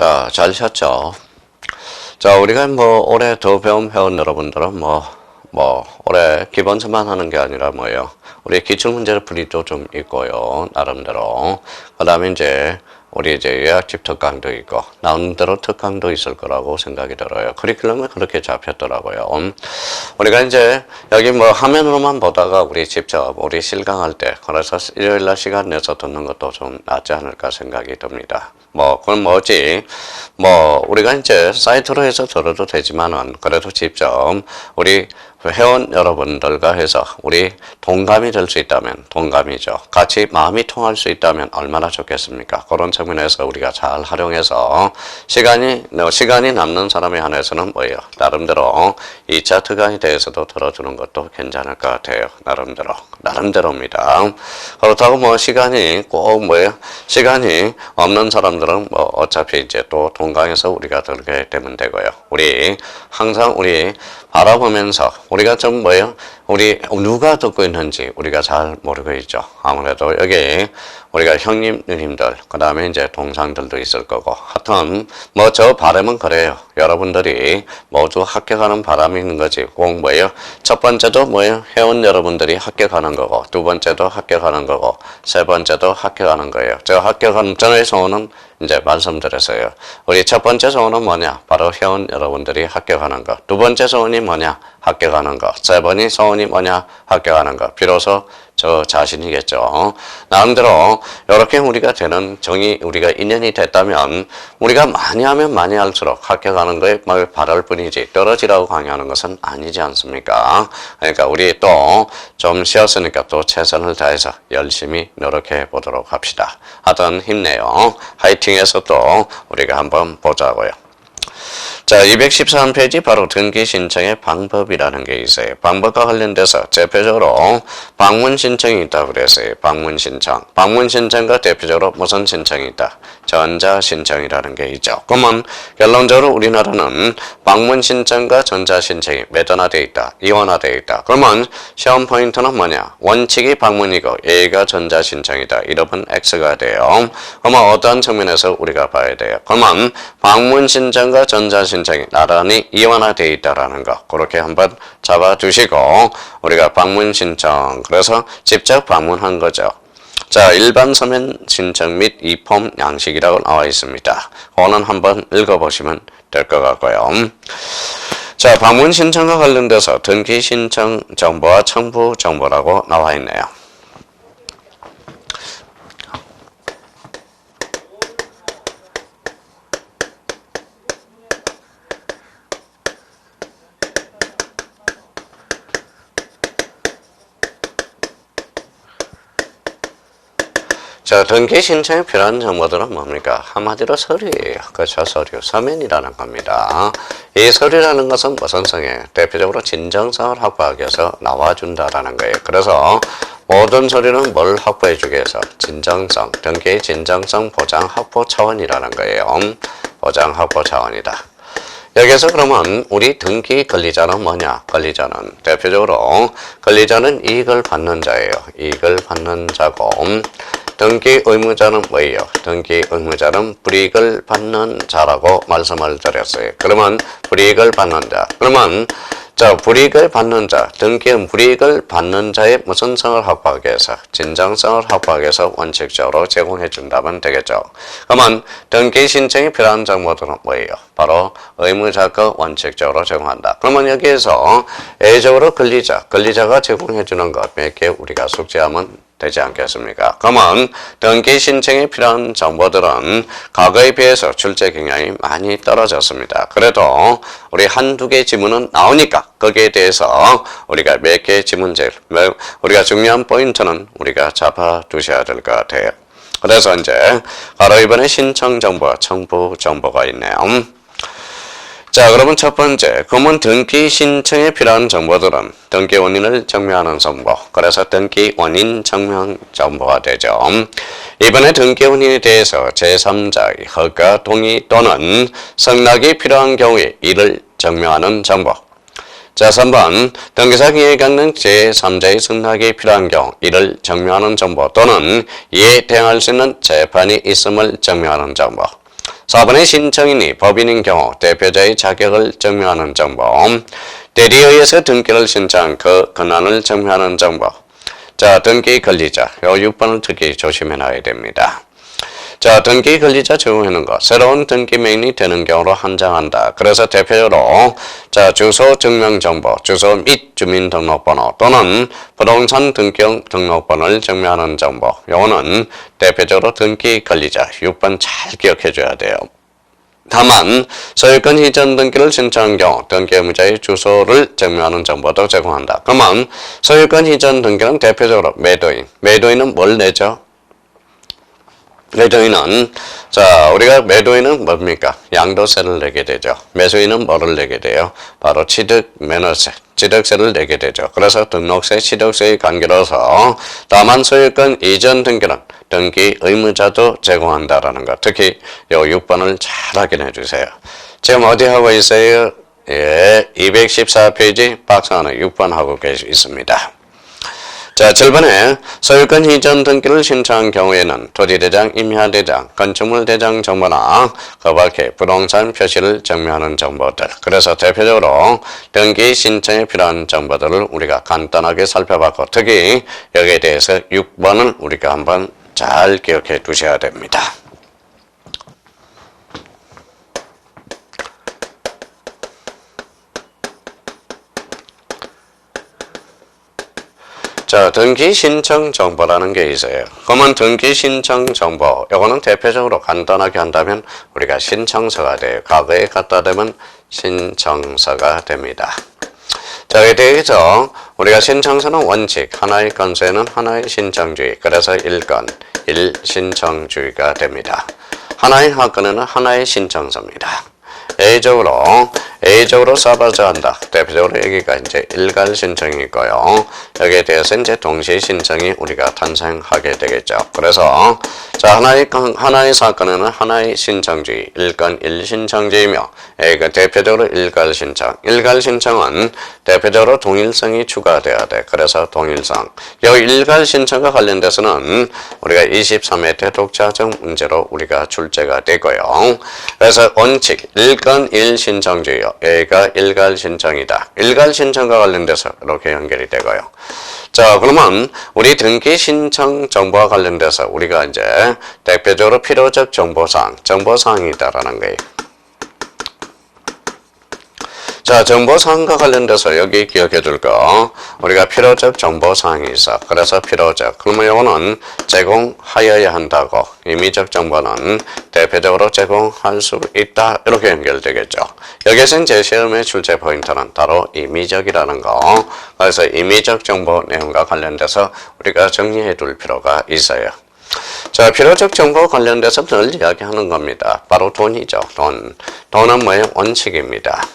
자, 잘 쉬었죠? 자, 우리가 올해 더 배운 회원 여러분들은 올해 기본서만 하는 게 아니라 우리 기출문제를 풀이도 좀 있고요, 나름대로. 그 다음에 우리 요약집 특강도 있고, 나름대로 특강도 있을 거라고 생각이 들어요. 커리큘럼이 그렇게 잡혔더라고요. 우리가 여기 화면으로만 보다가 우리 직접, 우리 실강할 때, 그래서 일요일날 시간 내서 듣는 것도 좀 낫지 않을까 생각이 듭니다. 그건 우리가 사이트로 해서 들어도 되지만은, 그래도 직접, 우리 회원 여러분들과 해서 우리 동감이 될 수 있다면, 동감이죠. 같이 마음이 통할 수 있다면 얼마나 좋겠습니까? 그런 측면에서 우리가 잘 활용해서 시간이 남는 사람에 한해서는 나름대로 2차 특강에 대해서도 들어주는 것도 괜찮을 것 같아요. 나름대로입니다. 그렇다고 시간이 시간이 없는 사람들은 어차피 또 동강에서 우리가 들게 되면 되고요. 우리 항상 바라보면서 우리가 우리 누가 듣고 있는지 우리가 잘 모르고 있죠. 아무래도 여기 우리가 형님, 누님들, 그 다음에 동상들도 있을 거고. 하여튼, 저 바람은 그래요. 여러분들이 모두 합격하는 바람이 있는 거지. 꼭 첫 번째도 회원 여러분들이 합격하는 거고, 두 번째도 합격하는 거고, 세 번째도 합격하는 거예요. 저의 소원은 말씀드렸어요. 우리 첫 번째 소원은 뭐냐? 바로 회원 여러분들이 합격하는 거. 두 번째 소원이 뭐냐? 합격하는 거. 세 번째 소원이 뭐냐? 합격하는 거. 비로소 저 자신이겠죠. 나름대로 이렇게 우리가 우리가 인연이 됐다면 우리가 많이 하면 많이 할수록 합격하는 거에 바랄 뿐이지 떨어지라고 강요하는 것은 아니지 않습니까? 그러니까 우리 또 좀 쉬었으니까 또 최선을 다해서 열심히 노력해 보도록 합시다. 하여튼 힘내요. 화이팅해서 또 우리가 한번 보자고요. 자, 213페이지 바로 등기 신청의 방법이라는 게 있어요. 방법과 관련돼서 대표적으로 방문 신청이 있다고 그랬어요. 방문 신청. 방문 신청과 대표적으로 무슨 신청이 있다? 전자 신청이라는 게 있죠. 그러면 결론적으로 우리나라는 방문 신청과 전자 신청이 매전화되어 있다. 이원화되어 있다. 그러면 시험 포인트는 뭐냐? 원칙이 방문이고 A가 전자 신청이다. 이러면 X가 돼요. 그러면 어떠한 측면에서 우리가 봐야 돼요? 그러면 방문 신청과 전자 신청이 나란히 이원화되어 있다라는 거 그렇게 한번 잡아두시고 우리가 방문 신청 그래서 직접 방문한 거죠. 자, 일반 서면 신청 및 이폼 양식이라고 나와 있습니다. 그거는 한번 읽어보시면 될 것 같고요. 자, 방문 신청과 관련돼서 등기 신청 정보와 첨부 정보라고 나와 있네요. 자, 등기 신청에 필요한 정보들은 뭡니까? 한마디로 서류예요. 그렇죠? 서류. 서면이라는 겁니다. 이 서류라는 것은 무슨 성이에요? 대표적으로 진정성을 확보하기 위해서 나와준다라는 거예요. 그래서 모든 서류는 뭘 확보해 주기 위해서? 진정성, 등기 진정성 보장 확보 차원이라는 거예요. 보장 확보 차원이다. 여기서 그러면 우리 등기 권리자는 뭐냐? 권리자는 대표적으로 권리자는 이익을 받는 자예요. 이익을 받는 자고 등기 의무자는 뭐예요? 등기 의무자는 불이익을 받는 자라고 말씀을 드렸어요. 그러면 불이익을 받는 자. 그러면 불이익을 받는 자, 등기 불이익을 받는 자의 무슨 성을 확보하기 위해서? 진정성을 확보하기 위해서 원칙적으로 제공해 준다면 되겠죠. 그러면 등기 신청이 필요한 정보들은 뭐예요? 바로 의무자가 원칙적으로 제공한다. 그러면 여기에서 A적으로 권리자가 제공해 주는 것 몇 개 우리가 숙지하면 되지 않겠습니까? 그러면 등기 신청에 필요한 정보들은 과거에 비해서 출제 경향이 많이 떨어졌습니다. 그래도 우리 한두 개 지문은 나오니까 거기에 대해서 우리가 몇 개의 지문제를 우리가 중요한 포인트는 우리가 잡아두셔야 될 것 같아요. 그래서 바로 이번에 신청 정보와 첨부 정보가 있네요. 자, 그러면 첫 번째, 그러면 등기 신청에 필요한 정보들은 등기 원인을 증명하는 정보, 그래서 등기 원인 증명 정보가 되죠. 이번에 등기 원인에 대해서 제3자의 허가, 동의 또는 승낙이 필요한 경우에 이를 증명하는 정보. 자, 3번, 등기사 기획 강령 제3자의 승낙이 필요한 경우 이를 증명하는 정보 또는 이에 대응할 수 있는 재판이 있음을 증명하는 정보. 4번의 신청인이 법인인 경우 대표자의 자격을 증명하는 정보. 대리에 의해서 등기를 신청한 그 권한을 증명하는 정보. 자, 등기 권리자. 요 6번을 특히 조심해 놔야 됩니다. 자, 등기 권리자 적용하는 것. 새로운 등기 명인이 되는 경우로 한정한다. 그래서 대표적으로 자, 주소 증명 정보, 주소 및 주민등록번호 또는 부동산 등록번호를 증명하는 정보. 요거는 대표적으로 등기 권리자 6번 잘 기억해 줘야 돼요. 다만 소유권 이전 등기를 신청한 경우 등기 의무자의 주소를 증명하는 정보도 제공한다. 그러면 소유권 이전 등기는 대표적으로 매도인. 매도인은 뭘 내죠? 매도인은 자, 우리가 매도인은 뭡니까? 양도세를 내게 되죠. 매수인은 뭐를 내게 돼요? 바로 취득 매너세, 취득세를 내게 되죠. 그래서 등록세, 취득세의 관계로서 다만 소유권 이전 등기는 등기 의무자도 제공한다라는 것. 특히 요 6번을 잘 확인해 주세요. 지금 어디 하고 있어요? 예, 214페이지 박스 안에 6번 하고 있습니다. 자, 7번에 소유권 이전 등기를 신청한 경우에는 토지대장, 임야대장, 건축물대장 정보나 그 밖에 부동산 표시를 증명하는 정보들. 그래서 대표적으로 등기 신청에 필요한 정보들을 우리가 간단하게 살펴봤고 특히 여기에 대해서 6번을 우리가 한번 잘 기억해 두셔야 됩니다. 자, 등기 신청 정보라는 게 있어요. 그러면 등기 신청 정보, 요거는 대표적으로 간단하게 한다면 우리가 신청서가 돼요. 과거에 갖다 대면 신청서가 됩니다. 자, 여기에 대해서 우리가 신청서는 원칙, 하나의 건수에는 하나의 신청주의, 그래서 1건, 1신청주의가 됩니다. 하나의 학건에는 하나의 신청서입니다. A적으로 써봐서 한다. 대표적으로 여기가 이제 일괄 신청이고요. 여기에 대해서 이제 동시에 신청이 우리가 탄생하게 되겠죠. 그래서 자, 하나의 사건에는 하나의 신청주의, 1건 1신청주의며 A가 대표적으로 일괄 신청. 일괄 신청은 대표적으로 동일성이 추가돼야 돼. 그래서 동일성. 여기 일괄 신청과 관련돼서는 우리가 23회 대독자적 문제로 우리가 출제가 되고요. 그래서 원칙 1건 1신청주의요. A가 일괄 신청이다. 일괄 신청과 관련돼서 이렇게 연결이 되고요. 자, 그러면 우리 등기 신청 정보와 관련돼서 우리가 이제 대표적으로 필요적 정보사항이다라는 거예요. 자, 정보사항과 관련돼서 여기 기억해 둘 거, 우리가 필요적 정보사항이 있어. 그래서 필요적. 그러면 이거는 제공하여야 한다고. 임의적 정보는 대표적으로 제공할 수 있다. 이렇게 연결되겠죠. 여기서 이제 시험의 출제 포인트는 바로 임의적이라는 거. 그래서 임의적 정보 내용과 관련돼서 우리가 정리해 둘 필요가 있어요. 자, 필요적 정보 관련돼서 늘 이야기하는 겁니다. 바로 돈이죠. 돈은 뭐예요? 원칙입니다.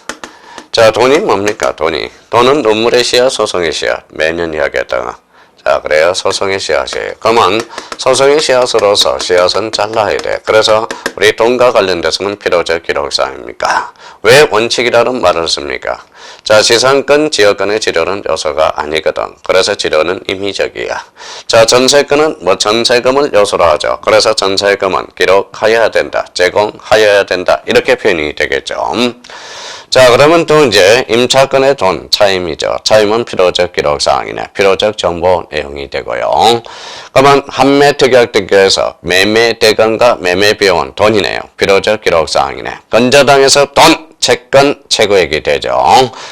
자, 돈이 뭡니까? 돈은 눈물의 씨앗, 소송의 씨앗. 매년 이야기했다가. 자, 그래요. 소송의 씨앗이에요. 그러면 소송의 씨앗으로서 씨앗은 잘라야 돼. 그래서 우리 돈과 관련돼서는 필요적 기록사항입니까? 왜 원칙이라는 말을 씁니까? 자, 지상권, 지역권의 지료는 요소가 아니거든. 그래서 지료는 임의적이야. 자, 전세권은 전세금을 요소로 하죠. 그래서 전세금은 기록하여야 된다. 제공하여야 된다. 이렇게 표현이 되겠죠. 자, 그러면 또 이제 임차권의 돈, 차임이죠. 차임은 필요적 기록사항이네. 필요적 정보 내용이 되고요. 그러면 판매 특약 등기에서 매매 대금과 매매 비용은 돈이네요. 필요적 기록사항이네. 건저당에서 돈, 채권, 최고액이 되죠.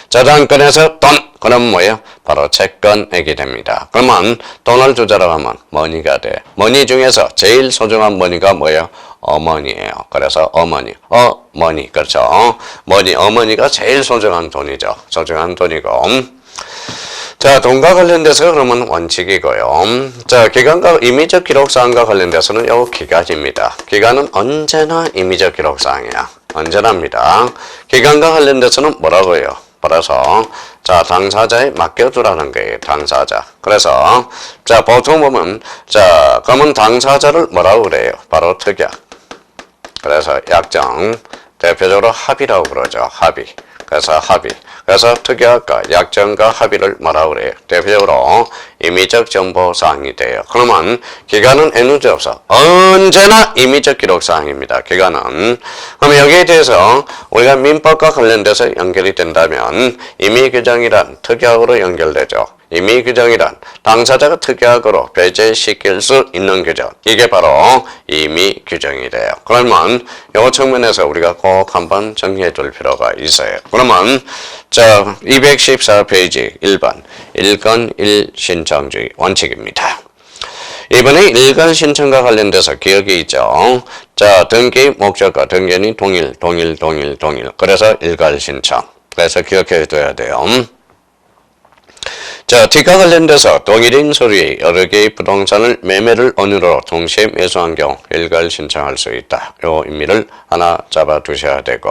저당권에서 돈, 그럼 뭐예요? 바로 채권액이 됩니다. 그러면 돈을 주자라고 하면 머니가 돼. 머니 중에서 제일 소중한 머니가 뭐예요? 어머니예요. 그래서 어머니, 그렇죠. 어머니가 제일 소중한 돈이죠. 소중한 돈이고. 자, 돈과 관련돼서 그러면 원칙이고요. 자, 기간과 임의적 기록사항과 관련돼서는 요 기간입니다. 기간은 언제나 임의적 기록사항이야. 언제나입니다. 기간과 관련돼서는 뭐라고요? 그래서 자, 당사자에 맡겨두라는 거예요. 당사자. 그래서 자, 보통 보면 자, 그러면 당사자를 뭐라고 그래요? 바로 특약. 그래서 약정, 대표적으로 합의라고 그러죠. 합의. 그래서 합의. 그래서 특약과 약정과 합의를 뭐라고 그래요? 대표적으로 임의적 정보사항이 돼요. 그러면 기간은 에너지 없어. 언제나 임의적 기록사항입니다. 기간은. 그럼 여기에 대해서 우리가 민법과 관련돼서 연결이 된다면 임의규정이란 특약으로 연결되죠. 임의규정이란 당사자가 특약으로 배제시킬 수 있는 규정. 이게 바로 임의규정이 돼요. 그러면 이 측면에서 우리가 꼭 한번 정리해 둘 필요가 있어요. 그러면 자 214페이지 1번 일건 일신청주의 원칙입니다. 이번에 일간 신청과 관련돼서 기억이 있죠. 자 등기 목적과 등기는 동일. 그래서 일간 신청. 그래서 기억해 둬야 돼요. 자, T과 관련돼서 동일인 소유의 여러 개의 부동산을 매매를 언유로 동시에 매수한 경우 일괄 신청할 수 있다. 요 의미를 하나 잡아 두셔야 되고.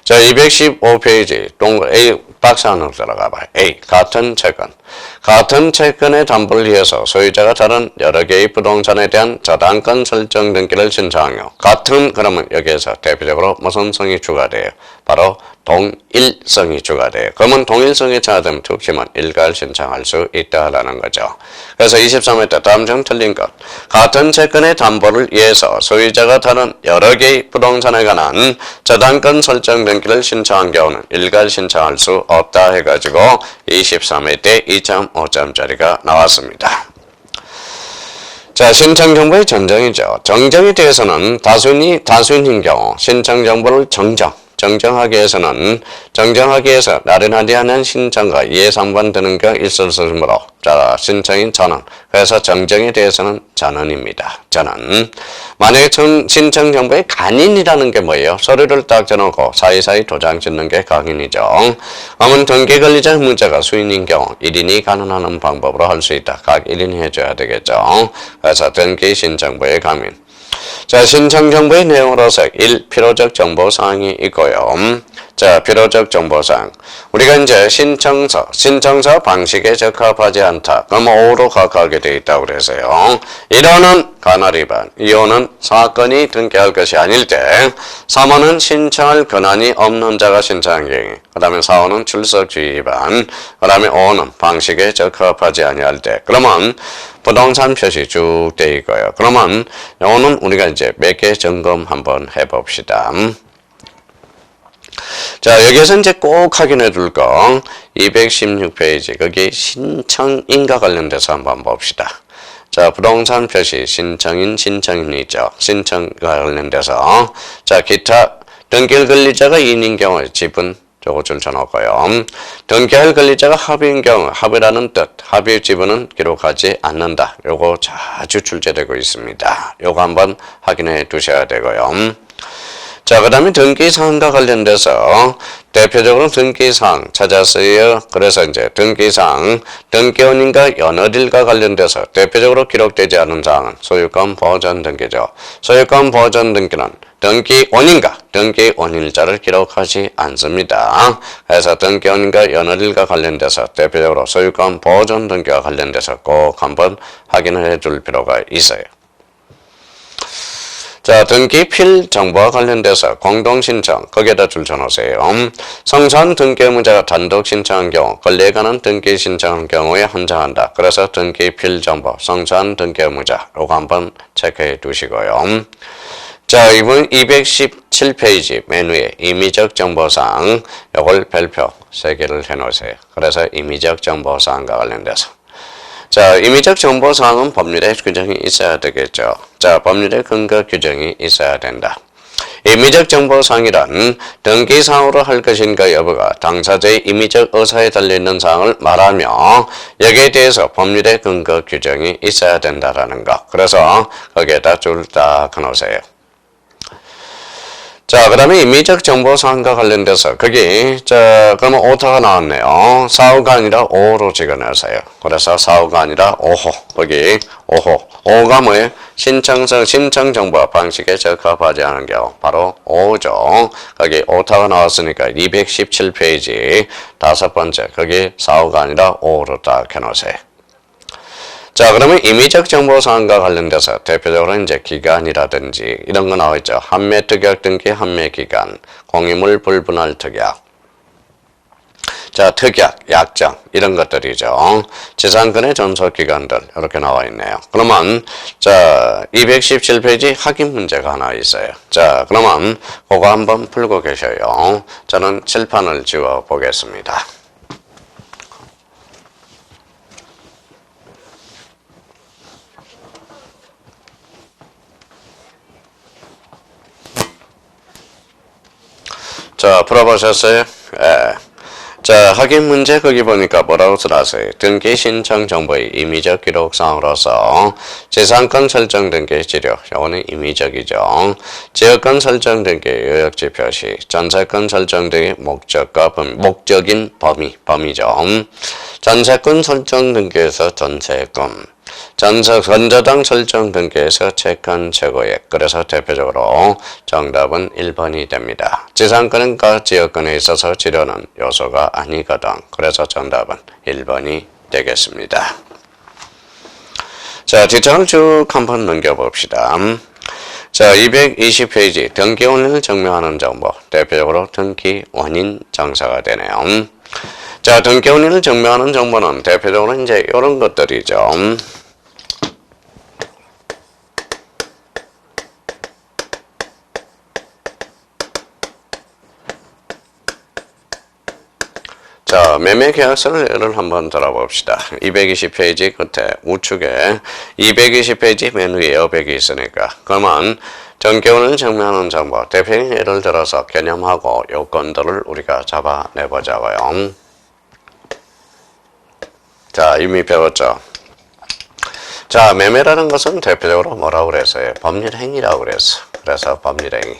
자, 215페이지 동글 A 박스 안으로 들어가 봐요. A 같은 채권. 같은 채권의 담보를 위해서 소유자가 다른 여러 개의 부동산에 대한 저당권 설정 등기를 신청한 경우 같은 그러면 여기에서 대표적으로 무슨 성이 추가돼요? 바로 동일성이 추가돼요. 그러면 동일성이 차되면 특심은 일괄 신청할 수 있다라는 거죠. 그래서 23회 때 다음 중 틀린 것. 같은 채권의 담보를 위해서 소유자가 다른 여러 개의 부동산에 관한 저당권 설정 등기를 신청한 경우는 일괄 신청할 수 없다 해가지고 23회 때 2.5점짜리가 나왔습니다. 자, 신청 정보의 전정이죠. 정정에 대해서는 다수인인 경우 신청 정보를 정정하기 위해서 나른하지 않은 신청과 이해상관 되는 경우 있을 수 있으므로 자, 신청인 전원. 그래서 정정에 대해서는 전원입니다. 전원. 만약에 신청 정보의 간인이라는 게 뭐예요? 서류를 딱 적어놓고 사이사이 도장 찍는 게 각인이죠. 그러면 등기 권리자 의무자가 수인인 경우 1인이 간언하는 방법으로 할 수 있다. 각 1인이 해줘야 되겠죠. 그래서 등기 신청부의 강민. 자, 신청 정보의 내용으로서 1. 필요적 정보사항이 있고요. 자, 필요적 정보사항. 우리가 이제 신청서 방식에 적합하지 않다. 그럼 5로 각하게 되어 있다고 그래서요. 1호는 간헐 위반, 2호는 사건이 등기할 것이 아닐 때, 3호는 신청할 권한이 없는 자가 신청한 경우, 그 다음에 4호는 출석주의 위반, 그 다음에 5호는 방식에 적합하지 아니할 때. 그러면 부동산 표시 쭉 되어 있고요. 그러면 요거는 우리가 이제 몇 개 점검 한번 해봅시다. 자, 여기에서 이제 꼭 확인해 둘 거 216페이지 거기 신청인과 관련돼서 한번 봅시다. 자, 부동산 표시 신청인이죠. 신청과 관련돼서 자, 기타 등기할 권리자가 2인인 경우 지분 저거 줄쳐놓고요. 등기할 권리자가 합의인 경우 합의라는 뜻, 합의 지분은 기록하지 않는다. 요거 자주 출제되고 있습니다. 요거 한번 확인해 두셔야 되고요. 자, 그 다음에 등기사항과 관련돼서 대표적으로 등기사항 찾았어요. 그래서 이제 등기사항, 등기원인과 연어딜과 관련돼서 대표적으로 기록되지 않은 사항은 소유권 보전 등기죠. 소유권 보전 등기는 등기원인과 등기원일자를 기록하지 않습니다. 그래서 등기원인과 연어딜과 관련돼서 대표적으로 소유권 보전 등기와 관련돼서 꼭 한번 확인을 해줄 필요가 있어요. 자, 등기필 정보와 관련돼서 공동신청, 거기에다 줄쳐놓으세요. 성산 등기 의무자가 단독 신청한 경우, 권리에 관한 등기 신청한 경우에 한정한다. 그래서 등기필 정보, 성산 등기 의무자, 요거 한번 체크해 두시고요. 자, 이번 217페이지 맨 위에 임의적 정보사항, 요걸 별표 3개를 해놓으세요. 그래서 임의적 정보사항과 관련돼서. 자, 임의적 정보사항은 법률에 규정이 있어야 되겠죠. 자, 법률에 근거 규정이 있어야 된다. 임의적 정보사항이란 등기사항으로 할 것인가 여부가 당사자의 임의적 의사에 달려있는 사항을 말하며 여기에 대해서 법률에 근거 규정이 있어야 된다라는 거. 그래서 거기에다 줄 딱 넣으세요. 자, 그 다음에 임의적 정보사항과 관련돼서 거기 그러면 오타가 나왔네요. 4호가 아니라 5호로 적어내세요. 그래서 4호가 아니라 5호. 거기 5호. 5호가 뭐예요? 신청 정보와 방식에 적합하지 않은 경우 바로 5호죠. 거기 오타가 나왔으니까 217페이지 5번째 거기 4호가 아니라 5호로 딱 해놓으세요. 자, 그러면 임의적 정보사항과 관련돼서 대표적으로 이제 기간이라든지 이런 거 나와있죠. 한매 특약 등기 한매 기간, 공유물 불분할 특약. 자, 특약, 약정 이런 것들이죠. 지상권의 존속기관들 이렇게 나와 있네요. 그러면 자 217페이지 확인 문제가 하나 있어요. 자 그러면 그거 한번 풀고 계셔요. 저는 칠판을 지워 보겠습니다. 자, 풀어보셨어요? 예. 자, 확인 문제 거기 보니까 뭐라고 써놨어요? 등기 신청 정보의 임의적 기록상으로서 재산권 설정 등기 지료, 이거는 임의적이죠. 지역권 설정 등기 요역지 표시, 전세권 설정 등의 목적과 목적인 범위죠. 전세권 설정 등기에서 전세권, 건저당 설정 등기에서 채권 최고액. 그래서 대표적으로 정답은 1번이 됩니다. 지상권과 지역권에 있어서 지료는 요소가 아니거든. 그래서 정답은 1번이 되겠습니다. 자, 뒷장을 쭉 한번 넘겨봅시다. 자, 220페이지 등기 원인을 증명하는 정보. 대표적으로 등기 원인 장사가 되네요. 자, 등기 원인을 증명하는 정보는 대표적으로 이제 이런 것들이죠. 자, 매매계약서를 한번 들어봅시다. 220페이지 끝에 우측에 220페이지 맨 위에 여백이 있으니까 그러면 등기원을 증명하는 정보, 대표적인 예를 들어서 개념하고 요건들을 우리가 잡아내보자고요. 자, 이미 배웠죠. 자, 매매라는 것은 대표적으로 뭐라고 그랬어요? 법률행위라고 그랬어. 그래서 법률행위.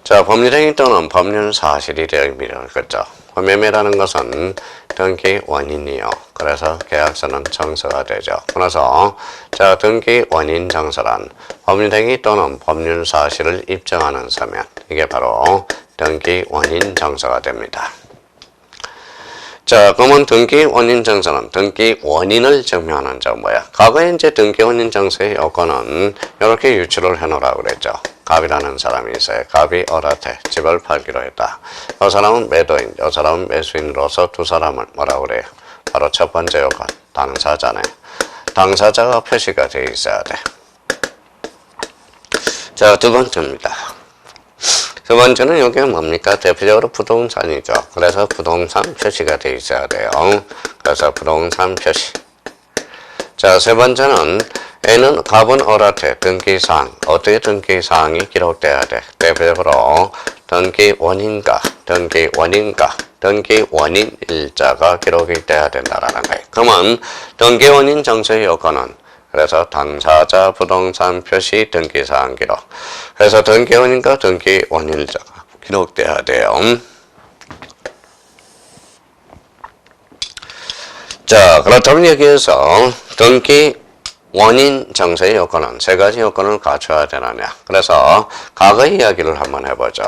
자, 법률행위 또는 법률사실이 되어입니다. 그렇죠? 매매라는 것은 등기 원인이요. 그래서 계약서는 정서가 되죠. 그래서 자, 등기 원인 정서란 법률행위 또는 법률사실을 입증하는 서면. 이게 바로 등기 원인 정서가 됩니다. 자, 그러면 등기 원인 정서는 등기 원인을 증명하는 정보야. 과거에 이제 등기 원인 정서의 요건은 이렇게 유추를 해놓으라고 그랬죠. 갑이라는 사람이 있어요. 갑이 어라테 집을 팔기로 했다. 이 사람은 매도인, 이 사람은 매수인으로서 두 사람을 뭐라고 그래요? 바로 첫 번째 요건, 당사자네. 당사자가 표시가 되어 있어야 돼. 자, 두 번째입니다. 두 번째는 여기 뭡니까? 대표적으로 부동산이죠. 그래서 부동산 표시가 되어 있어야 돼요. 그래서 부동산 표시. 자, 세 번째는 A는 갑은 어라테 등기사항. 어떻게 등기사항이 기록돼야 돼? 대표적으로 등기 원인가, 등기 원인 일자가 기록이 돼야 된다라는 거예요. 그러면 등기 원인 정서의 요건은 그래서 당사자 부동산 표시 등기사항 기록. 그래서 등기 원인과 등기 원인 일자가 기록돼야 돼요. 자, 그렇다면 여기에서 등기 원인 정서의 요건은 세 가지 요건을 갖춰야 되느냐. 그래서 과거 이야기를 한번 해보죠.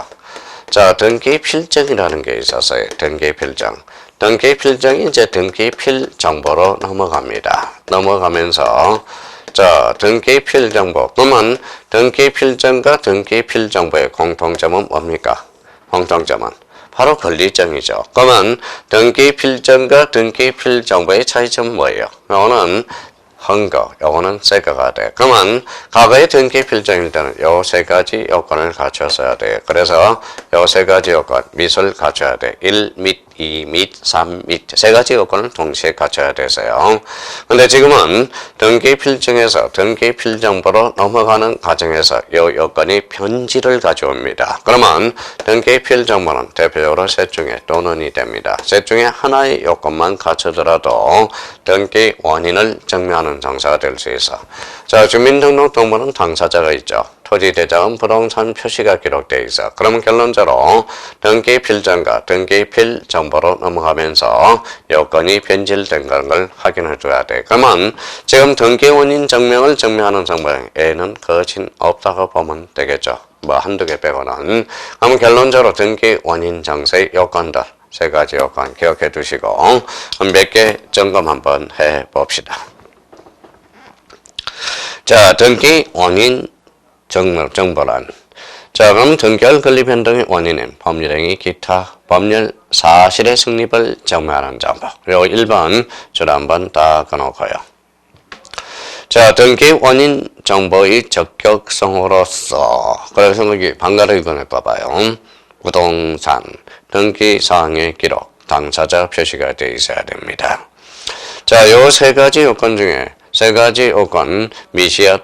자, 등기 필정이라는 게 있었어요. 등기 필정. 등기 필정이 이제 등기 필 정보로 넘어갑니다. 넘어가면서 자, 등기 필 정보. 그러면 등기 필정과 등기 필 정보의 공통점은 뭡니까? 공통점은 바로 권리점이죠. 그러면 등기 필정과 등기 필 정보의 차이점은 뭐예요? 이거는 헌거, 요거는 세가가 돼. 그러면 과거의 등기 필정일 때는 요 세 가지 요건을 갖췄어야 돼. 그래서 요 세 가지 요건, 밋을 갖춰야 돼. 1 밋, 2 밋, 3 밋. 세 가지 요건을 동시에 갖춰야 되세요. 근데 지금은 등기 필정에서 등기 필정보로 넘어가는 과정에서 요 요건이 변질을 가져옵니다. 그러면 등기 필정보는 대표적으로 셋 중에 또는이 됩니다. 셋 중에 하나의 요건만 갖추더라도 등기 원인을 증명하는 정사가 될 수 있어. 자, 주민등록등본은 당사자가 있죠. 토지대장은 부동산 표시가 기록되어 있어. 그러면 결론적으로 등기 필정과 등기 필 정보로 넘어가면서 요건이 변질된 걸 확인해 줘야 돼. 그러면 지금 등기 원인 증명을 증명하는 정보에 A는 거진 없다고 보면 되겠죠. 뭐 한두 개 빼고는. 그러면 결론적으로 등기 원인 정서의 요건들 세 가지 요건 기억해 두시고 몇 개 점검 한번 해 봅시다. 자, 등기 원인 정보란. 자, 그럼 등기할 권리 변동의 원인은 법률행위 기타 법률 사실의 성립을 증명하는 정보. 그리고 1번 줄을 한번 딱 끊어놓고요. 자, 등기 원인 정보의 적격성으로서 그래서 여기 방가를 이번에 봐봐요. 부동산 등기 사항의 기록 당사자 표시가 되어 있어야 됩니다. 자, 요 세 가지 요건 중에 세 가지 요건 미시야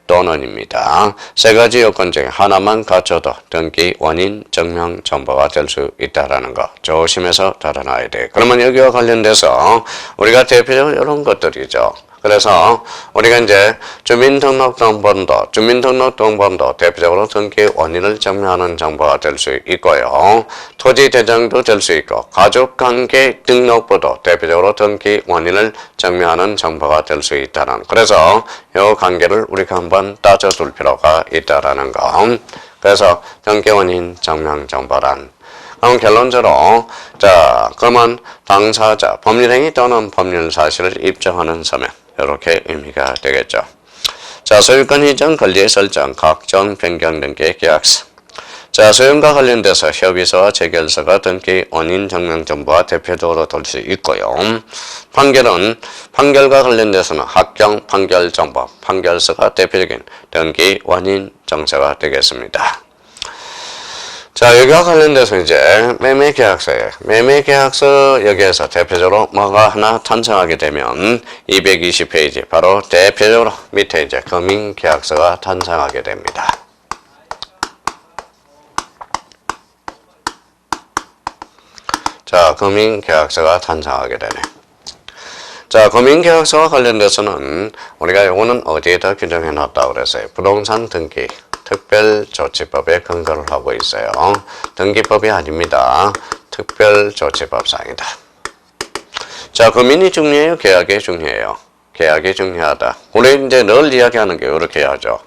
또는입니다. 세 가지 요건 중에 하나만 갖춰도 등기 원인 증명 정보가 될 수 있다라는 거 조심해서 달아놔야 돼. 그러면 여기와 관련돼서 우리가 대표적으로 이런 것들이죠. 그래서 우리가 이제 주민등록등본도 대표적으로 등기 원인을 증명하는 정보가 될 수 있고요. 토지 대장도 될 수 있고 가족관계 등록부도 대표적으로 등기 원인을 증명하는 정보가 될 수 있다는. 그래서 이 관계를 우리가 한번 따져둘 필요가 있다라는 거. 그래서 등기 원인 증명 정보란. 그럼 결론적으로 자 그러면 당사자 법률행위 또는 법률 사실을 입증하는 서면 이렇게 의미가 되겠죠. 자, 소유권 이전 권리의 설정, 각종 변경 등기의 계약서. 자, 소유과 관련돼서 협의서와 재결서가 등기 원인 증명 정보가 대표적으로 될 수 있고요. 판결과 관련돼서는 합경 판결 정보, 판결서가 대표적인 등기 원인 정서가 되겠습니다. 자, 여기와 관련돼서 이제 매매계약서에 매매계약서 여기에서 대표적으로 뭐가 하나 탄생하게 되면 220페이지 바로 대표적으로 밑에 이제 금융계약서가 탄생하게 됩니다. 자, 금융계약서가 탄생하게 되네. 자, 금융계약서와 관련돼서는 우리가 요거는 어디에다 규정해 놨다고 그랬어요. 부동산 등기 특별조치법에 근거를 하고 있어요. 등기법이 아닙니다. 특별조치법상이다. 자, 금인이 중요해요? 계약이 중요해요? 계약이 중요하다. 우리 이제 늘 이야기하는 게 이렇게 하죠.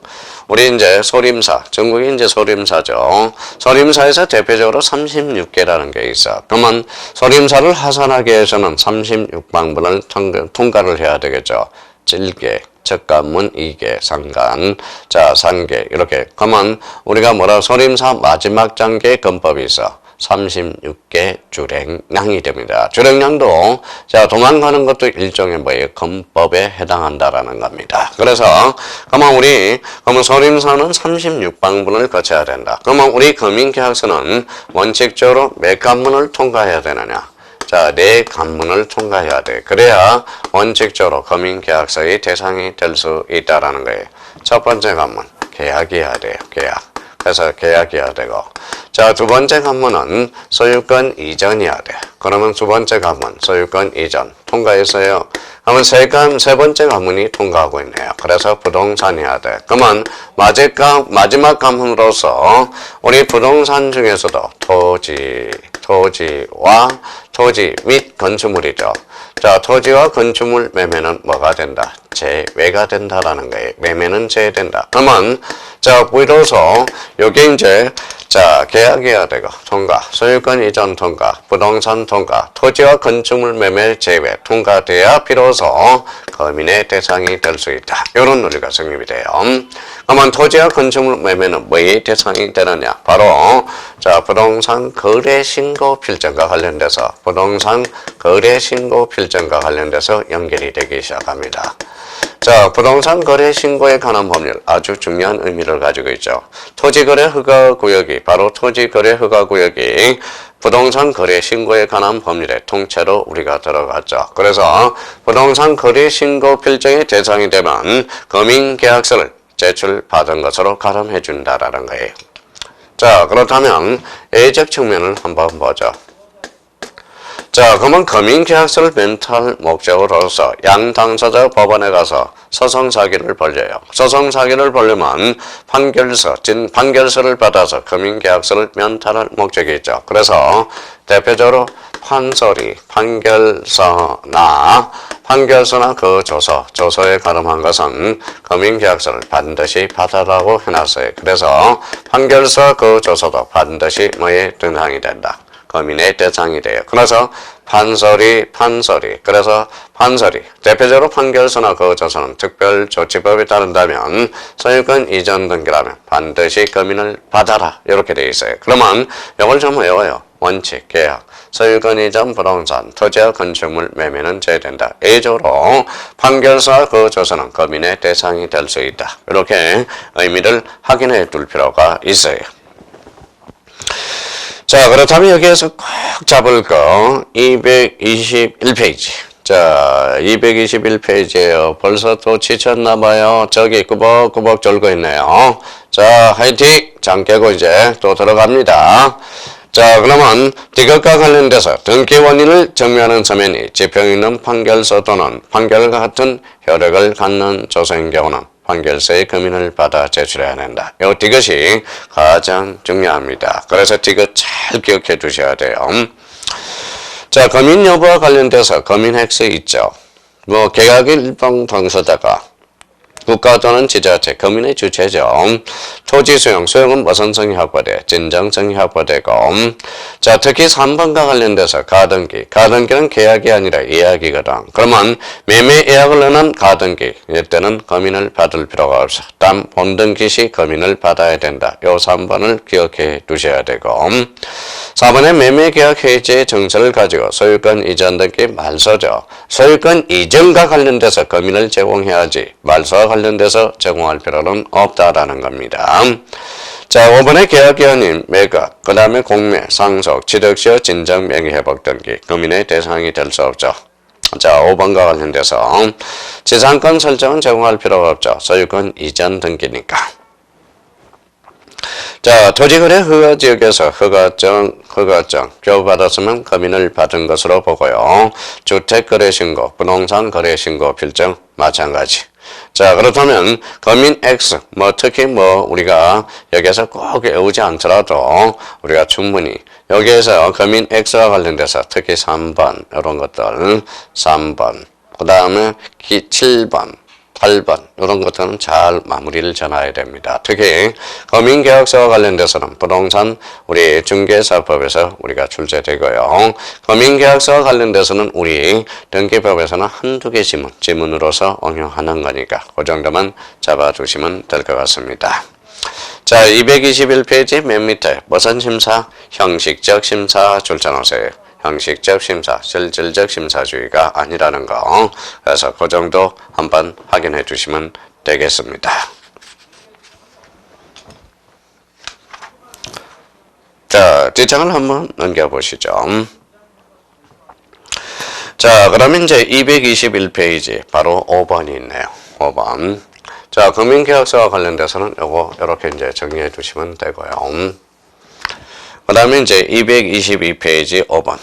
우리 이제 소림사, 전국이 이제 소림사죠. 소림사에서 대표적으로 36개라는 게 있어. 그러면 소림사를 하산하기 위해서는 36방문을 통과를 해야 되겠죠. 7개. 적간문 2개, 상간, 자, 3개, 이렇게. 그러면 우리가 소림사 마지막 단계에 건법이 있어. 36개 주랭량이 됩니다. 주랭량도, 자, 도망가는 것도 일종의 건법에 해당한다라는 겁니다. 그래서, 그러면 소림사는 36방문을 거쳐야 된다. 그러면 우리 금융계약서는 원칙적으로 몇 관문을 통과해야 되느냐? 자, 4관문을 통과해야 돼. 그래야 원칙적으로 금융계약서의 대상이 될 수 있다라는 거예요. 첫 번째 관문, 계약해야 돼요. 계약. 그래서 계약해야 되고. 자, 두 번째 관문은 소유권 이전이어야 돼. 그러면 두 번째 관문, 소유권 이전 통과했어요. 그러면 세 번째 관문이 통과하고 있네요. 그래서 부동산이어야 돼. 그러면 마지막 관문으로서 우리 부동산 중에서도 토지 및 건축물이죠. 자, 토지와 건축물 매매는 뭐가 된다? 제외가 된다라는 거예요. 매매는 제외된다. 그러면, 자, 비로소, 요게 이제, 자, 계약해야 되고, 통과, 소유권 이전 통과, 부동산 통과, 토지와 건축물 매매 제외 통과돼야 비로소 거민의 대상이 될 수 있다. 이런 논리가 성립이 돼요. 그러면 토지와 건축물 매매는 뭐의 대상이 되느냐? 바로, 자, 부동산 거래 신고 필정과 관련돼서, 부동산 거래 신고 필정과 관련돼서 연결이 되기 시작합니다. 자, 부동산 거래 신고에 관한 법률 아주 중요한 의미를 가지고 있죠. 토지거래 허가구역이 바로 토지거래 허가구역이 부동산 거래 신고에 관한 법률에 통째로 우리가 들어갔죠. 그래서 부동산 거래 신고 필정의 대상이 되면 금융계약서를 제출받은 것으로 가름해 준다라는 거예요. 자, 그렇다면 예적 측면을 한번 보죠. 자, 그러면 금융계약서를 멘탈 목적으로서 양 당사자가 법원에 가서 소송사기를 벌려요. 소송사기를 벌려면 판결서를 받아서 금융계약서를 면탈할 목적이 있죠. 그래서 대표적으로 판결서나 그 조서에 가름한 것은 금융계약서를 반드시 받아라고 해놨어요. 그래서 판결서 그 조서도 반드시 뭐에 등장이 된다. 검인의 대상이 돼요. 그래서 판서리. 그래서 판서리. 대표적으로 판결서나 거저서는 특별조치법에 따른다면 소유권 이전 등기라면 반드시 검인을 받아라. 이렇게 돼 있어요. 그러면 이걸 좀 외워요. 원칙, 계약, 소유권 이전 부동산, 토지와 건축물 매매는 제외된다. 예적으로 판결서와 거저서는 검인의 대상이 될 수 있다. 이렇게 의미를 확인해 둘 필요가 있어요. 자, 그렇다면 여기에서 꼭 잡을 거 221페이지. 자, 221페이지에요. 벌써 또 지쳤나 봐요. 저기 꾸벅꾸벅 졸고 있네요. 자, 화이팅! 장 깨고 이제 또 들어갑니다. 자, 그러면 이것과 관련돼서 등기 원인을 증명하는 서면이 지평 있는 판결서 또는 판결과 같은 효력을 갖는 조서인 경우는 판결서의 검인을 받아 제출해야 한다. 이것이 가장 중요합니다. 그래서 이거 잘 기억해 두셔야 돼요. 자, 검인 여부와 관련돼서 검인 획수 있죠. 계약의 일방 당사자가 국가 또는 지자체, 검인의 주체죠. 토지 소용은 무선성이 확보돼, 진정성이 확보되고, 자, 특히 3번과 관련돼서 가등기는 계약이 아니라 예약이거든. 그러면 매매 예약을 넣는 가등기, 이때는 검인을 받을 필요가 없어. 단 본등기 시 검인을 받아야 된다. 요 3번을 기억해 두셔야 되고, 4번에 매매 계약 해지의 정서를 가지고 소유권 이전 등기 말소죠. 소유권 이전과 관련돼서 검인을 제공해야지 말소와 관련돼서 제공할 필요는 없다라는 겁니다. 자, 5번의 계약기한인 매각, 그 다음에 공매, 상속, 취득시효, 진정, 명의회복 등기, 검인의 대상이 될 수 없죠. 자, 5번과 관련돼서 지상권 설정은 제공할 필요가 없죠. 소유권 이전 등기니까. 자, 토지거래 허가지역에서 허가증 교부받았으면 검인을 받은 것으로 보고요. 주택거래신고, 부동산거래신고 필증 마찬가지. 자, 그렇다면 검인 X, 특히 우리가 여기에서 꼭 외우지 않더라도 우리가 충분히 여기에서 검인 X와 관련돼서 특히 3번 이런 것들 3번, 그 다음에 7번, 8번 이런 것들은 잘 마무리를 전해야 됩니다. 특히 검인계약서와 관련돼서는 부동산 우리 중개사법에서 우리가 출제되고요. 검인계약서와 관련돼서는 우리 등기법에서는 한두 개 지문으로서 응용하는 거니까 그 정도만 잡아주시면 될 것 같습니다. 자, 221페이지 맨 밑에 무슨 심사? 형식적 심사 줄쳐놓으세요. 형식적 심사, 실질적 심사주의가 아니라는 거. 그래서 그 정도 한번 확인해 주시면 되겠습니다. 자, 뒷장을 한번 넘겨보시죠. 자, 그러면 이제 221페이지 바로 5번이 있네요. 5번. 자, 금융계약서와 관련돼서는 요거 이렇게 이제 정리해 주시면 되고요. 그 다음에 이제 222페이지 5번.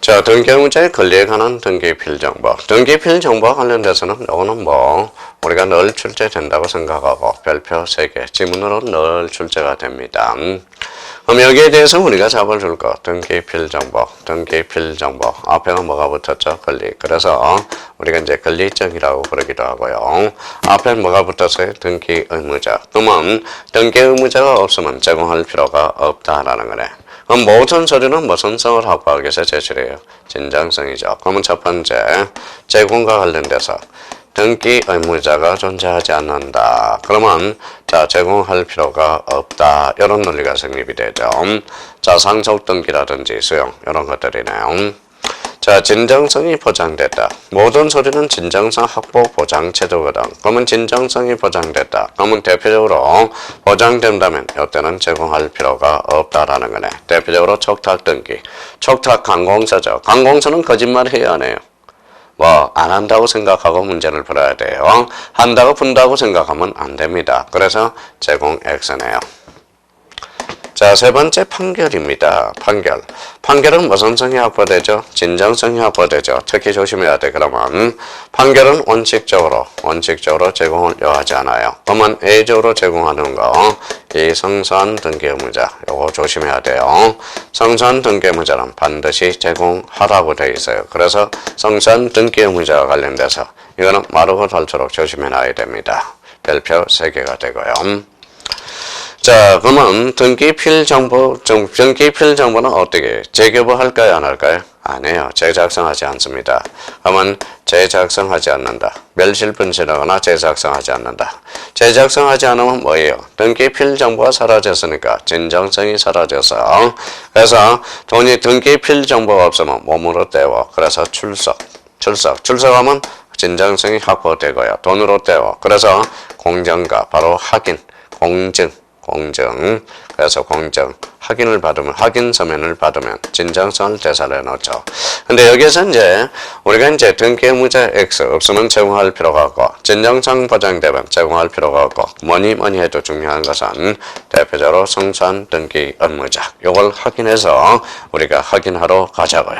자, 등기의무자의 권리에 관한 등기필 정보. 등기필 정보와 관련돼서는 요거는 우리가 늘 출제된다고 생각하고 별표 3개 지문으로 늘 출제가 됩니다. 그럼 여기에 대해서 우리가 잡아줄 거 등기필 정보. 앞에는 뭐가 붙었죠? 권리. 그래서 우리가 이제 권리정이라고 부르기도 하고요. 앞에 뭐가 붙었어요? 등기의무자. 그러면 등기의무자가 없으면 제공할 필요가 없다라는 거네. 그럼 모든 서류는 무슨 성을 확보하기 위해서 제출해요? 진정성이죠. 그러면 첫 번째, 제공과 관련돼서 등기 의무자가 존재하지 않는다. 그러면 자, 제공할 필요가 없다. 이런 논리가 성립이 되죠. 자, 상속 등기라든지 수용 이런 것들이네요. 자, 진정성이 보장됐다. 모든 서류는 진정성 확보 보장 제도거든. 그러면 진정성이 보장됐다. 그러면 대표적으로 보장된다면 이때는 제공할 필요가 없다라는 거네. 대표적으로 촉탁 등기. 촉탁 관공서죠. 관공서는 거짓말 해야 하네요. 안 한다고 생각하고 문제를 풀어야 돼요. 한다고 푼다고 생각하면 안 됩니다. 그래서 제공 X네요. 자, 세 번째 판결입니다. 판결. 판결은 무슨 성이 확보되죠? 진정성이 확보되죠. 특히 조심해야 돼. 그러면 판결은 원칙적으로 제공을 요하지 않아요. 그러면 A적으로 제공하는 거, 이 성사한 등기 의무자, 요거 조심해야 돼요. 성사한 등기 의무자는 반드시 제공하라고 되어 있어요. 그래서 성사한 등기 의무자와 관련돼서 이거는 마르고 닳도록 조심해 놔야 됩니다. 별표 3개가 되고요. 자, 그러면 등기 필 정보는 어떻게 재교부할까요, 안 할까요? 안 해요. 재작성하지 않습니다. 그러면 재작성하지 않는다. 멸실분실하거나 재작성하지 않는다. 재작성하지 않으면 뭐예요? 등기 필 정보가 사라졌으니까 진정성이 사라져서, 그래서 돈이 등기 필 정보가 없으면 몸으로 떼워. 그래서 출석하면 진정성이 확보되고요. 돈으로 떼워. 그래서 공정가, 바로 확인, 공증. 그래서 공정. 확인 서면을 받으면 진정성을 대사해 놓죠. 근데 여기서 이제 우리가 이제 등기 의무자 X 없으면 제공할 필요가 없고, 진정성 보장되면 제공할 필요가 없고, 뭐니 해도 중요한 것은 대표적으로 성산 등기 의무자. 요걸 확인해서 우리가 확인하러 가자고요.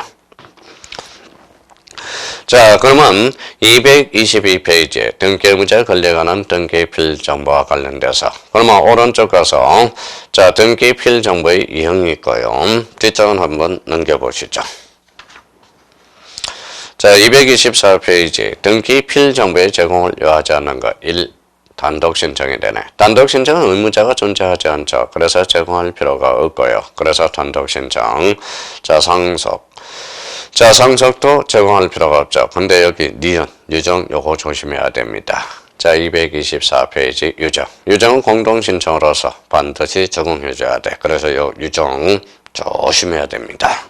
자, 그러면 222페이지에 등기의무자에 관련한 등기필 정보와 관련돼서, 그러면 오른쪽 가서 자, 등기필 정보의 유형이 있고요. 뒷장은 한번 넘겨보시죠. 자, 224페이지 등기필 정보의 제공을 요하지 않는 것 1. 단독 신청이 되네. 단독 신청은 의무자가 존재하지 않죠. 그래서 제공할 필요가 없고요. 그래서 단독 신청. 자, 상속. 자, 상속도 제공할 필요가 없죠. 근데 여기 니은, 유정 요거 조심해야 됩니다. 자, 224페이지 유정. 유정은 공동신청으로서 반드시 제공해줘야 돼. 그래서 요 유정 조심해야 됩니다.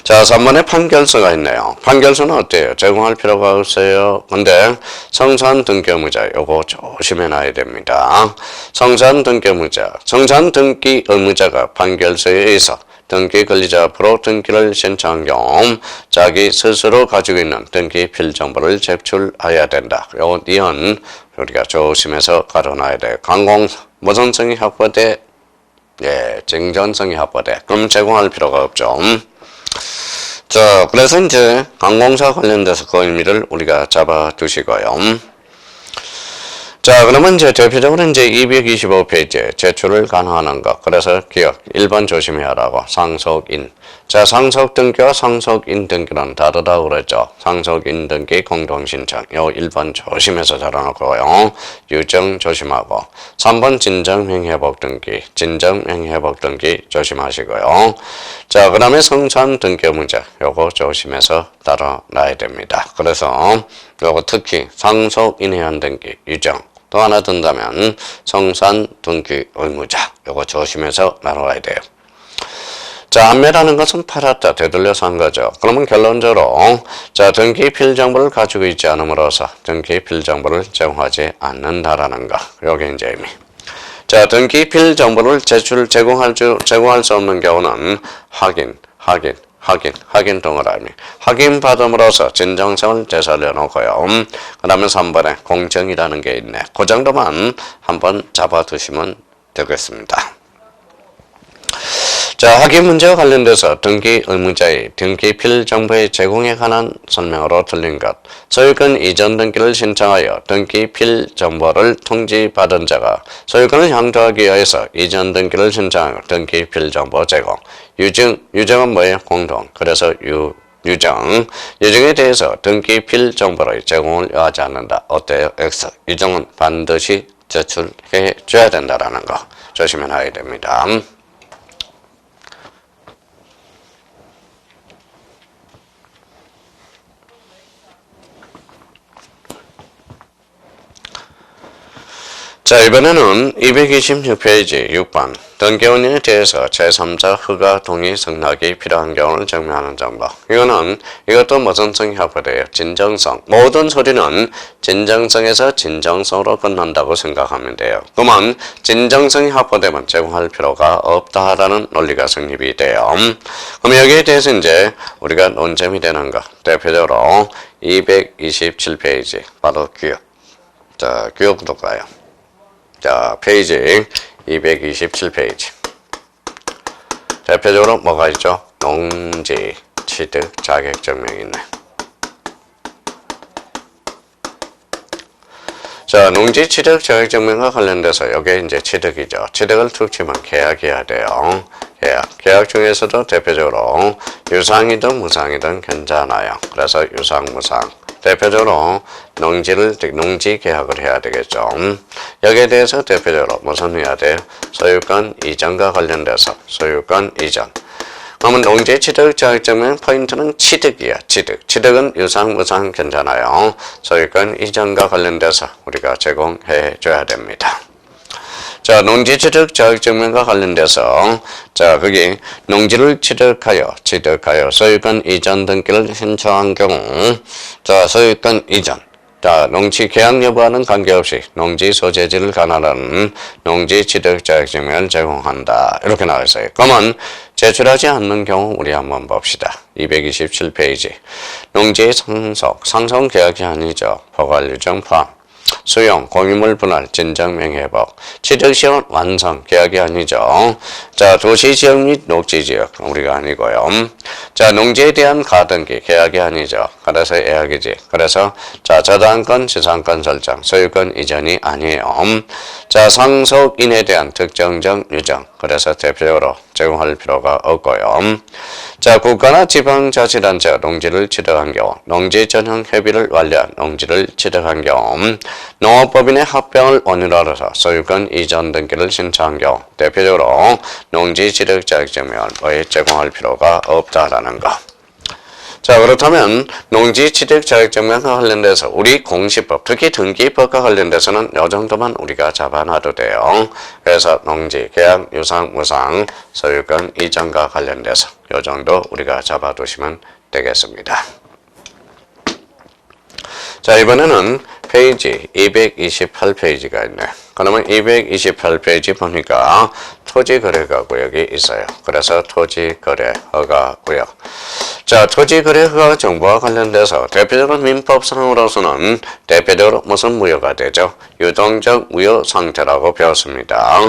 자, 3번에 판결서가 있네요. 판결서는 어때요? 제공할 필요가 없어요. 근데 성산 등기 의무자 요거 조심해 놔야 됩니다. 성산 등기 의무자가 판결서에 의해서 등기 권리자 앞으로 등기를 신청한 경우 자기 스스로 가지고 있는 등기 필정보를 제출해야 된다. 요 니은 우리가 조심해서 가려놔야 돼요. 관공서 무선성이 확보돼, 예, 증전성이 확보돼. 그럼 제공할 필요가 없죠. 자, 그래서 이제 관공서 관련돼서 그 의미를 우리가 잡아두시고요. 자, 그러면 이제 대표적으로 이제 225페이지에 제출을 가능한 것. 그래서 기억 1번 조심해야 하라고. 상속인. 자, 상속 등기와 상속인 등기는 다르다고 그랬죠. 상속인 등기 공동신청. 요 1번 조심해서 잡아놓고요. 유정 조심하고. 3번 진정명회복 등기. 진정명회복 등기 조심하시고요. 자, 그 다음에 성산 등기 문제. 요거 조심해서 따라놔야 됩니다. 그래서 요거 특히 상속인에 의한 등기, 유정. 또 하나 든다면 성산 등기 의무자. 요거 조심해서 나눠야 돼요. 자, 안매라는 것은 팔았다, 되돌려서 한 거죠. 그러면 결론적으로 자, 등기 필정보를 가지고 있지 않음으로써 등기 필정보를 제공하지 않는다라는 거. 요게 이제 의미. 자, 등기 필정보를 제공할 수 없는 경우는 확인 동그라미. 확인 받음으로써 진정성을 되살려 놓고요. 그 다음에 3번에 공정이라는 게 있네. 그 정도만 한번 잡아두시면 되겠습니다. 자, 확인 문제와 관련돼서 등기 의무자의 등기필 정보의 제공에 관한 설명으로 틀린 것. 소유권 이전 등기를 신청하여 등기필 정보를 통지받은 자가 소유권을 향토하기 위해서 이전 등기를 신청하여 등기필 정보 제공. 유정은 뭐예요? 공동. 그래서 유정에 대해서 등기필 정보를 제공을 요하지 않는다. 어때요? X. 유정은 반드시 제출해 줘야 된다라는 거 조심해 놔야 됩니다. 자, 이번에는 226페이지 6번 등기운영에 대해서 제3자 허가 동의 승낙이 필요한 경우를 증명하는 정보. 이것도 무선성이 확보돼요. 진정성. 모든 소리는 진정성에서 진정성으로 끝난다고 생각하면 돼요. 그러면 진정성이 확보되면 제공할 필요가 없다라는 논리가 성립이 돼요. 그럼 여기에 대해서 이제 우리가 논점이 되는 거. 대표적으로 227페이지 바로 규역. 자, 규역도 가요. 자, 페이지 227페이지. 대표적으로 뭐가 있죠? 농지, 취득, 자격증명이 있네. 자, 농지 취득 자격증명과 관련돼서 여기에 이제 취득이죠. 취득을 툭 치면 계약해야 돼요. 계약 중에서도 대표적으로 유상이든 무상이든 괜찮아요. 그래서 유상, 무상. 대표적으로 농지 계약을 해야 되겠죠. 여기에 대해서 대표적으로 무슨 해야 돼요? 소유권 이전과 관련돼서 소유권 이전. 그러면 농지 취득 자격증명 포인트는 취득이야. 취득은 유상, 무상 괜찮아요. 소유권 이전과 관련돼서 우리가 제공해 줘야 됩니다. 자, 농지 취득 자격증명과 관련돼서 자, 거기 농지를 취득하여 소유권 이전 등기를 신청한 경우 자, 소유권 이전 자, 농지 계약 여부와는 관계없이 농지 소재지를 관할하는 농지 취득 자격증명을 제공한다. 이렇게 나와 있어요. 그러면 제출하지 않는 경우 우리 한번 봅시다. 227페이지. 농지 상속 계약이 아니죠. 포괄 유정 포함. 수용, 공유물 분할, 진정명예법, 취득시효 완성, 계약이 아니죠. 자, 도시지역 및 녹지지역, 우리가 아니고요. 자, 농지에 대한 가등기, 계약이 아니죠. 그래서 예약이지. 그래서, 자, 저당권, 지상권 설정, 소유권 이전이 아니에요. 자, 상속인에 대한 특정적 유정, 그래서 대표적으로 제공할 필요가 없고요. 자, 국가나 지방자치단체가 농지를 취득한 경우, 농지 전형 협의를 완료한 농지를 취득한 경우, 농업법인의 합병을 원인으로 해서 소유권 이전 등기를 신청한 경우, 대표적으로 농지 취득 자격증명을 거의 제공할 필요가 없다라는 거. 자, 그렇다면 농지 취득 자격증명과 관련돼서 우리 공시법, 특히 등기법과 관련돼서는 이 정도만 우리가 잡아놔도 돼요. 그래서 농지, 계약, 유상, 무상, 소유권 이전과 관련돼서 이 정도 우리가 잡아두시면 되겠습니다. 자, 이번에는 페이지 228페이지가 있네. 그러면 228페이지 보니까 토지거래가구역이 있어요. 그래서 토지거래허가구역. 자, 토지거래허가 정보와 관련돼서 대표적으로 민법상으로서는 대표적으로 무슨 무효가 되죠? 유동적 무효 상태라고 배웠습니다.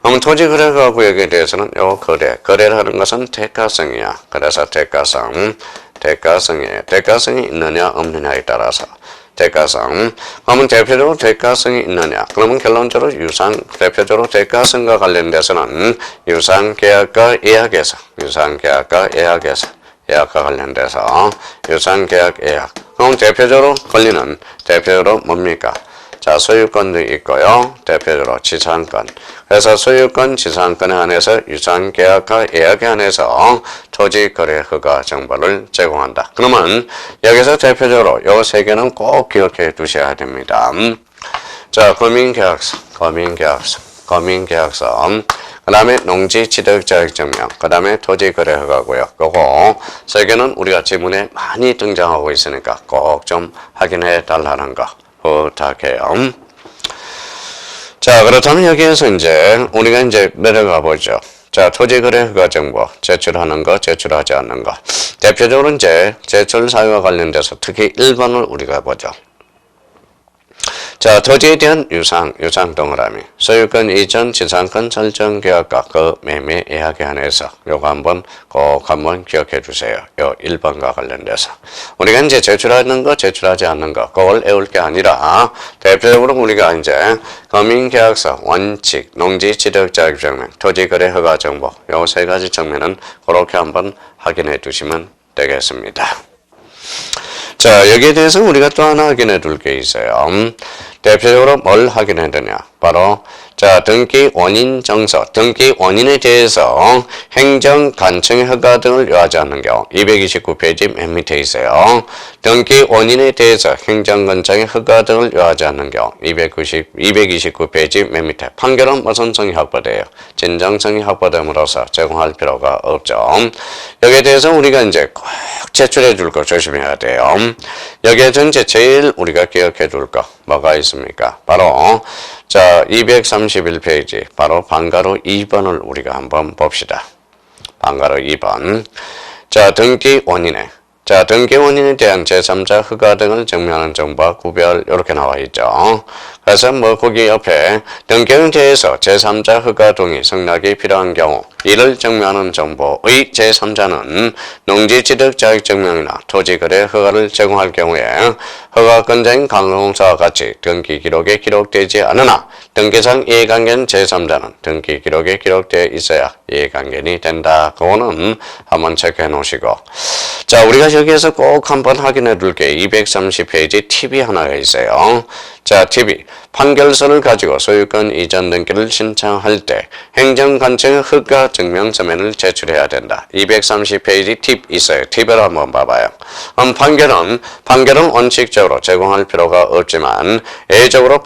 그럼 토지거래허가구역에 대해서는 요 거래를 하는 것은 대가성이야. 그래서 대가성이 있느냐 없느냐에 따라서 대가성. 그러면 대표적으로 대가성이 있느냐? 그러면 결론적으로 대표적으로 대가성과 관련돼서는 유상계약과 예약과 관련돼서 유상계약, 예약. 그럼 대표적으로 뭡니까? 자, 소유권도 있고요. 대표적으로 지상권. 그래서 소유권, 지상권에 한해서 유상계약과 예약에 한해서 토지거래허가 정보를 제공한다. 그러면 여기서 대표적으로 요 세 개는 꼭 기억해 두셔야 됩니다. 자, 거민계약서. 그 다음에 농지취득자격증명, 그 다음에 토지거래허가고요. 요거 세 개는 우리가 지문에 많이 등장하고 있으니까 꼭 좀 확인해 달라는 거 부탁해요. 자, 그렇다면 여기에서 우리가 내려가 보죠. 자, 토지거래허가 정보 제출하는 거, 제출하지 않는 거. 대표적으로 제출 사유와 관련돼서 특히 1번을 우리가 보죠. 자, 토지에 대한 유상 동그라미, 소유권 이전, 지상권 설정 계약과 그 매매 예약에 한해서 요거 꼭 한번 기억해 주세요. 요 1번과 관련돼서. 우리가 제출하는 거, 제출하지 않는 거, 그걸 외울 게 아니라, 대표적으로 우리가 거민계약서, 원칙, 농지취득자격증명, 토지거래허가 정보, 요 세 가지 측면은 그렇게 한번 확인해 두시면 되겠습니다. 자, 여기에 대해서 우리가 또 하나 확인해 둘 게 있어요. 대표적으로 뭘 확인해야 되냐? 바로 자, 등기 원인 정서, 등기 원인에 대해서 행정 간청 허가 등을 요하지 않는 경우 229페이지 맨 밑에 있어요. 등기 원인에 대해서 행정 간청의 허가 등을 요하지 않는 경우 229페이지 맨 밑에 판결은 무슨 성이 확보돼요? 진정성이 확보됨으로써 제공할 필요가 없죠. 여기에 대해서 우리가 꼭 제출해 줄 거 조심해야 돼요. 여기에서 제일 우리가 기억해 둘 거 뭐가 있습니까? 바로 자, 231페이지 바로 방가로 2번을 우리가 한번 봅시다. 방가로 2번. 자, 등기 원인에 자, 등기 원인에 대한 제3자 허가 등을 증명하는 정보와 구별 이렇게 나와 있죠. 그래서 뭐 거기 옆에 등기행제에서 제3자 허가 동의 승낙이 필요한 경우 이를 증명하는 정보의 제3자는 농지취득 자격증명이나 토지거래 허가를 제공할 경우에 허가권자인 강공사와 같이 등기 기록에 기록되지 않으나 등기상 이해관계는 제3자는 등기 기록에 기록되어 있어야 이해관계는 된다. 그거는 한번 체크해 놓으시고, 자, 우리가 여기에서 꼭 한번 확인해 둘 게 230페이지 팁이 하나가 있어요. 자, 팁이 판결서를 가지고 소유권 이전 등기를 신청할 때 행정관청 허가 증명 서면을 제출해야 된다. 230페이지 팁 있어요. 팁을 한번 봐봐요. 판결은 원칙적으로 제공할 필요가 없지만 예외적으로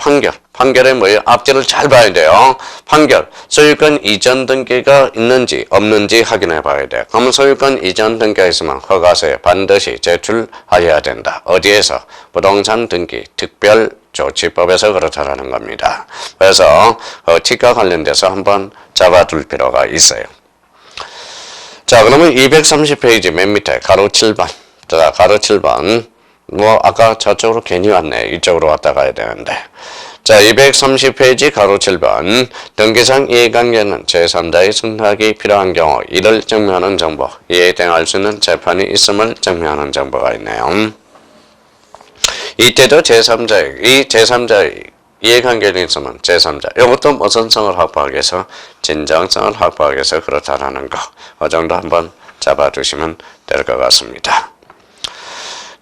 판결의 뭐예요? 앞뒤를 잘 봐야 돼요. 판결, 소유권 이전 등기가 있는지 없는지 확인해 봐야 돼요. 그러면 소유권 이전 등기가 있으면 허가서에 반드시 제출하여야 된다. 어디에서? 부동산 등기 특별조치법에서 그렇다라는 겁니다. 그래서 팁과 관련돼서 한번 잡아둘 필요가 있어요. 자, 그러면 230페이지 맨 밑에 가로 7번. 자, 가로 7번. 뭐 아까 저쪽으로 괜히 왔네. 이쪽으로 왔다 가야 되는데. 자, 230페이지 가로 7번. 등기상 이해관계는 제3자의 승낙이 필요한 경우 이를 증명하는 정보, 이에 대응할 수 있는 재판이 있음을 증명하는 정보가 있네요. 이때도 제3자의 이해관계는 있으면 제3자. 이것도 모선성을 확보하기 위해서, 진정성을 확보하기 위해서 그렇다라는 거. 그 정도 한번 잡아두시면 될 것 같습니다.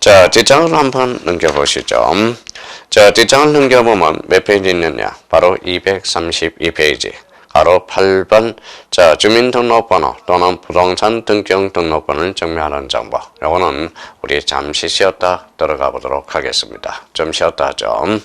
자, 뒷장을 한번 넘겨보시죠. 자, 뒷장을 넘겨보면 몇 페이지 있느냐? 바로 232페이지. 가로 8번. 자, 주민등록번호 또는 부동산 등기용 등록번호를 증명하는 정보. 요거는 우리 잠시 쉬었다 들어가 보도록 하겠습니다. 좀 쉬었다 하죠.